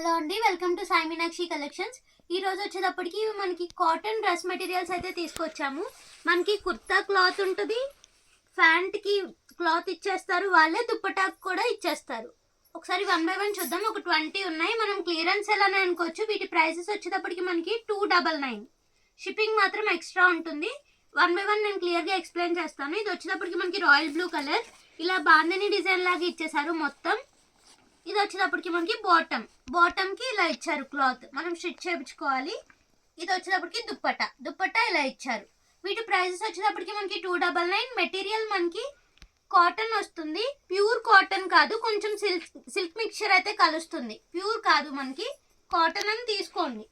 Hello అండి, welcome to Sai Meenakshi collections. ఈ రోజు వచ్చేటప్పటికి మనకి కాటన్ డ్రెస్ మెటీరియల్స్ అయితే తీసుకొచ్చాము. మనకి కుర్తా క్లాత్ ఉంటుంది, ప్యాంట్కి క్లాత్ ఇచ్చేస్తారు, వాళ్ళే దుప్పటాకు కూడా ఇచ్చేస్తారు. ఒకసారి 1 by 1 చూద్దాం. ఒక 20 ఉన్నాయి. మనం క్లియరెన్స్ ఎలానే అనుకోవచ్చు. వీటి ప్రైసెస్ వచ్చేటప్పటికి మనకి 299. షిప్పింగ్ మాత్రం ఎక్స్ట్రా ఉంటుంది. 1 by 1 నేను క్లియర్గా ఎక్స్ప్లెయిన్ చేస్తాను. ఇది వచ్చేటప్పటికి మనకి రాయల్ బ్లూ కలర్, ఇలా బాందని డిజైన్ లాగా ఇచ్చేసారు మొత్తం. ఇది వచ్చేటప్పటికి మనకి బాటమ్కి ఇలా ఇచ్చారు క్లాత్, మనం స్టిచ్ చేయించుకోవాలి. ఇది వచ్చేటప్పటికి దుప్పట్టా ఇలా ఇచ్చారు. వీటి ప్రైసెస్ వచ్చేటప్పటికి మనకి 299. మెటీరియల్ మనకి కాటన్ వస్తుంది, ప్యూర్ కాటన్ కాదు, కొంచెం సిల్క్ మిక్చర్ అయితే కలుస్తుంది. ప్యూర్ కాదు, మనకి కాటన్ అని తీసుకోండి.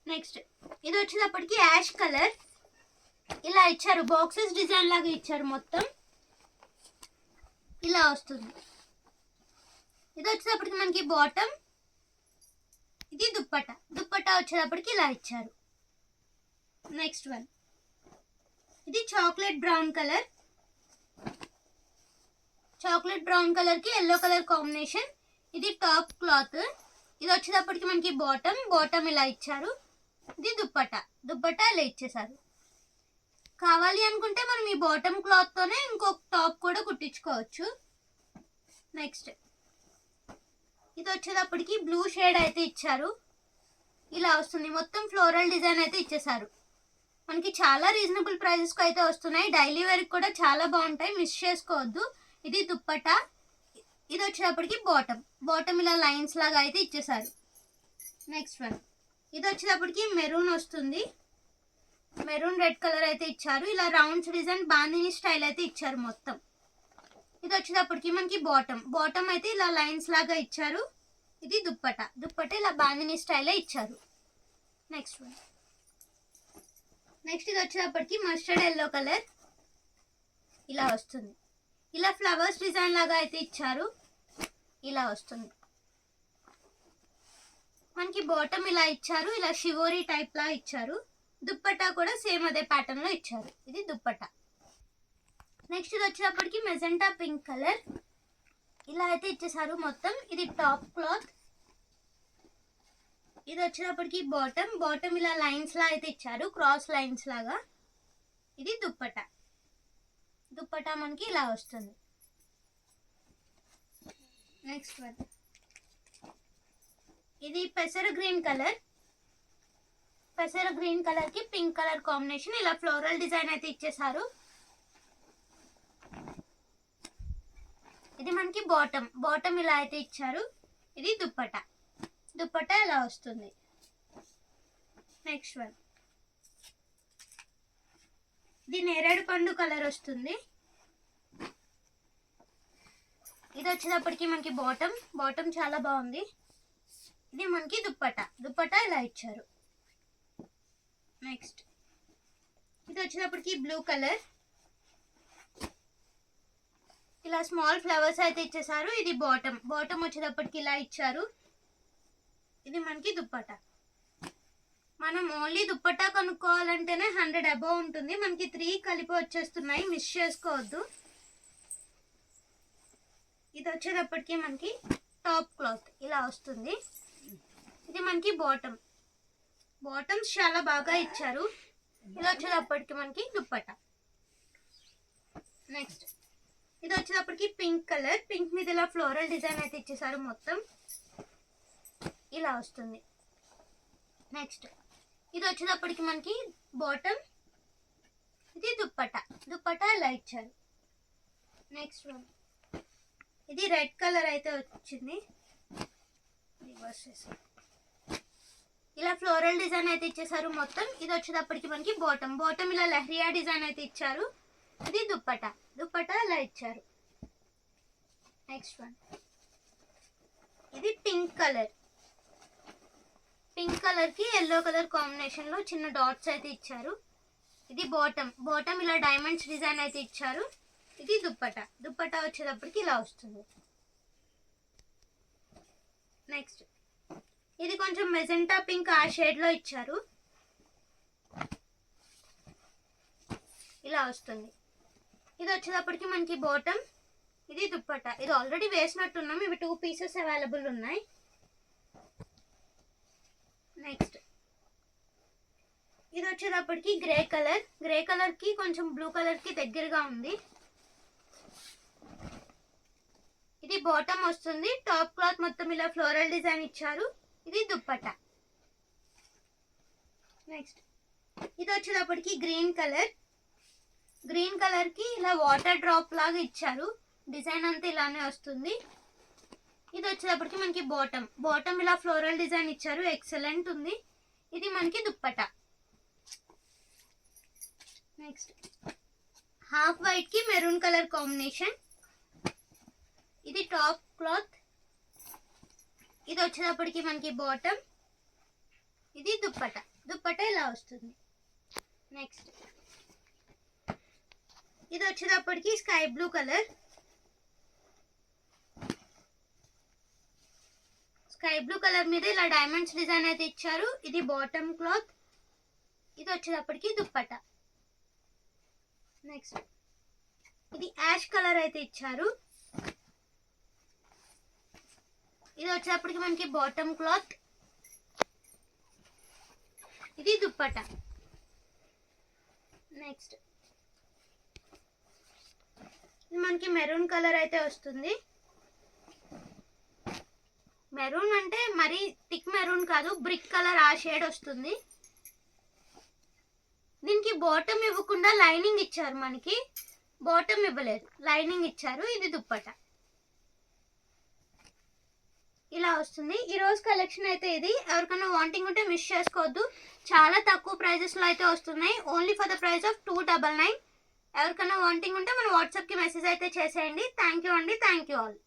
నెక్స్ట్ ఇది వచ్చేటప్పటికి యాష్ కలర్, ఇలా ఇచ్చారు, బాక్సెస్ డిజైన్ లాగా ఇచ్చారు మొత్తం, ఇలా వస్తుంది. ఇది వచ్చేటప్పటికి మనకి బాటమ్, ఇది దుప్పట్టా వచ్చేటప్పటికి ఇలా ఇచ్చారు. నెక్స్ట్ వన్ ఇది చాక్లెట్ బ్రౌన్ కలర్కి ఎల్లో కలర్ కాంబినేషన్. ఇది టాప్ క్లాత్. ఇది వచ్చేటప్పటికి మనకి బాటమ్ ఇలా ఇచ్చారు. ఇది దుప్పట్టా ఇలా ఇచ్చేసారు. కావాలి అనుకుంటే మనం ఈ బాటమ్ క్లాత్తోనే ఇంకొక టాప్ కూడా కుట్టించుకోవచ్చు. నెక్స్ట్ ఇది వచ్చేటప్పటికి బ్లూ షేడ్ అయితే ఇచ్చారు, ఇలా వస్తుంది. మొత్తం ఫ్లోరల్ డిజైన్ అయితే ఇచ్చేసారు. మనకి చాలా రీజనబుల్ ప్రైజెస్కి అయితే వస్తున్నాయి. డైలీ వేర్కి కూడా చాలా బాగుంటాయి, మిస్ చేసుకోవద్దు. ఇది దుప్పట్టా. ఇది వచ్చేటప్పటికి బాటమ్ ఇలా లైన్స్ లాగా అయితే ఇచ్చేసారు. నెక్స్ట్ వన్ ఇది వచ్చేటప్పటికి మెరూన్ వస్తుంది, మెరూన్ రెడ్ కలర్ అయితే ఇచ్చారు. ఇలా రౌండ్స్ డిజైన్ బాందిని స్టైల్ అయితే ఇచ్చారు మొత్తం. ఇది వచ్చేటప్పటికి మనకి బాటమ్ అయితే ఇలా లైన్స్ లాగా ఇచ్చారు. ఇది దుప్పట్టా ఇలా బాందిని స్టైల్లో ఇచ్చారు. నెక్స్ట్ ఇది వచ్చేటప్పటికి మస్టర్డ్ ఎల్లో కలర్, ఇలా వస్తుంది. ఇలా ఫ్లవర్స్ డిజైన్ లాగా అయితే ఇచ్చారు, ఇలా వస్తుంది. మనకి బాటమ్ ఇలా ఇచ్చారు, ఇలా షివోరీ టైప్ లా ఇచ్చారు. దుప్పట్టా కూడా సేమ్ అదే ప్యాటర్న్ లో ఇచ్చారు. ఇది దుప్పట్టా. నెక్స్ట్ ఇది వచ్చేటప్పటికి మెజెంటా పింక్ కలర్, ఇలా అయితే ఇచ్చేసారు మొత్తం. ఇది టాప్ క్లాత్. ఇది వచ్చేటప్పటికి బాటమ్ ఇలా లైన్స్ లా అయితే ఇచ్చారు, క్రాస్ లైన్స్ లాగా. ఇది దుప్పట్టా మనకి ఇలా వస్తుంది. నెక్స్ట్ వన్ ఇది పెసర గ్రీన్ కలర్ కి పింక్ కలర్ కాంబినేషన్. ఇలా ఫ్లోరల్ డిజైన్ అయితే ఇచ్చేసారు. ఇది మనకి బాటమ్ ఇలా అయితే ఇచ్చారు. ఇది దుప్పట్టా ఇలా వస్తుంది. నెక్స్ట్ వన్ ఇది నేరేడు పండు కలర్ వస్తుంది. ఇది వచ్చేటప్పటికి మనకి బాటమ్ చాలా బాగుంది. ఇది మనకి దుప్పట్టా ఇలా ఇచ్చారు. నెక్స్ట్ ఇది వచ్చేటప్పటికి బ్లూ కలర్, ఇలా స్మాల్ ఫ్లవర్స్ అయితే ఇచ్చేసారు. ఇది బాటమ్ వచ్చేటప్పటికి ఇలా ఇచ్చారు. ఇది మనకి దుప్పట్టా. మనం ఓన్లీ దుప్పట్టా కొనుక్కోవాలంటేనే 100 అబౌవ్ ఉంటుంది. మనకి 3 కలిపి వచ్చేస్తున్నాయి, మిస్ చేసుకోవద్దు. ఇది వచ్చేటప్పటికి మనకి టాప్ క్లాత్ ఇలా వస్తుంది. ఇది మనకి బాటమ్స్ చాలా బాగా ఇచ్చారు. ఇది వచ్చేటప్పటికి మనకి దుప్పట్టా. నెక్స్ట్ ఇది వచ్చేటప్పటికి పింక్ కలర్, పింక్ మీద ఇలా ఫ్లోరల్ డిజైన్ అయితే ఇచ్చేసారు మొత్తం, ఇలా వస్తుంది. నెక్స్ట్ ఇది వచ్చేటప్పటికి మనకి బాటమ్, ఇది దుప్పట్టా ఇలా ఇచ్చారు. నెక్స్ట్ వన్ ఇది రెడ్ కలర్ అయితే వచ్చింది, ఇలా ఫ్లోరల్ డిజైన్ అయితే ఇచ్చేసారు మొత్తం. ఇది వచ్చేటప్పటికి మనకి బాటమ్ ఇలా లెహరియా డిజైన్ అయితే ఇచ్చారు. ఇది దుప్పట్టా ఇలా ఇచ్చారు. నెక్స్ట్ వన్ ఇది పింక్ కలర్ కి ఎల్లో కలర్ కాంబినేషన్ లో చిన్న డాట్స్ అయితే ఇచ్చారు. ఇది బాటమ్ ఇలా డైమండ్స్ డిజైన్ అయితే ఇచ్చారు. ఇది దుప్పట్టా వచ్చేటప్పటికి ఇలా వస్తుంది. నెక్స్ట్ ఇది కొంచెం మెజెంటా పింక్ ఆ షేడ్ లో ఇచ్చారు, ఇలా వస్తుంది. ఇది వచ్చేటప్పటికి మనకి ఇది దుప్పట. ఇది ఆల్రెడీ వేసినట్టున్నాం. ఇవి 2 పీసెస్ అవైలబుల్ ఉన్నాయి. నెక్స్ట్ ఇది వచ్చేటప్పటికి గ్రే కలర్. గ్రే కలర్కి కొంచెం బ్లూ కలర్కి దగ్గరగా ఉంది. ఇది బాటమ్ వస్తుంది. టాప్ క్లాత్ మొత్తం ఇలా ఫ్లోరల్ డిజైన్ ఇచ్చారు. ఇది దుప్పట. నెక్స్ట్ ఇది వచ్చేటప్పటికి గ్రీన్ కలర్. గ్రీన్ కలర్కి ఇలా వాటర్ డ్రాప్ లాగా ఇచ్చారు. డిజైన్ అంతా ఇలానే వస్తుంది. ఇది వచ్చేటప్పటికి మనకి బాటమ్ ఇలా ఫ్లోరల్ డిజైన్ ఇచ్చారు. ఎక్సలెంట్ ఉంది. ఇది మనకి దుప్పట. నెక్స్ట్ హాఫ్ వైట్ కి మెరూన్ కలర్ కాంబినేషన్. ఇది టాప్ క్లాత్. ఇది వచ్చేటప్పటికి మనకి బాటమ్. ఇది దుప్పట. దుప్పట ఇలా వస్తుంది. నెక్స్ట్ ఇది వచ్చేటప్పటికి sky blue colour. Sky blue colour మీద ఇలా డైమండ్స్ డిజైన్ అయితే ఇచ్చారు. ఇది బాటమ్ క్లాత్. ఇది వచ్చేటప్పటికి దుప్పట. నెక్స్ట్ ఇది యాష్ కలర్ అయితే ఇచ్చారు. ఇది వచ్చేటప్పటికి మనకి బాటమ్ క్లాత్. ఇది దుప్పట. నెక్స్ట్ ఇది మనకి మెరూన్ కలర్ అయితే వస్తుంది. మెరూన్ అంటే మరి థిక్ మెరూన్ కాదు, బ్రిక్ కలర్ ఆ షేడ్ వస్తుంది. దీనికి బాటమ్ ఇవ్వకుండా లైనింగ్ ఇచ్చారు. మనకి బాటమ్ ఇవ్వలేదు, లైనింగ్ ఇచ్చారు. ఇది దుప్పట. ఇలా వస్తుంది. ఈ రోజు కలెక్షన్ అయితే ఇది. ఎవరికైనా వాంటింగ్ ఉంటే మిస్ చేసుకోవద్దు. చాలా తక్కువ ప్రైజెస్లో అయితే వస్తున్నాయి. Only for the price of 299. ఎవరికైనా వాంటింగ్ ఉంటే మన వాట్సాప్కి మెసేజ్ అయితే చేసేయండి. థ్యాంక్ యూ అండి. Thank you all.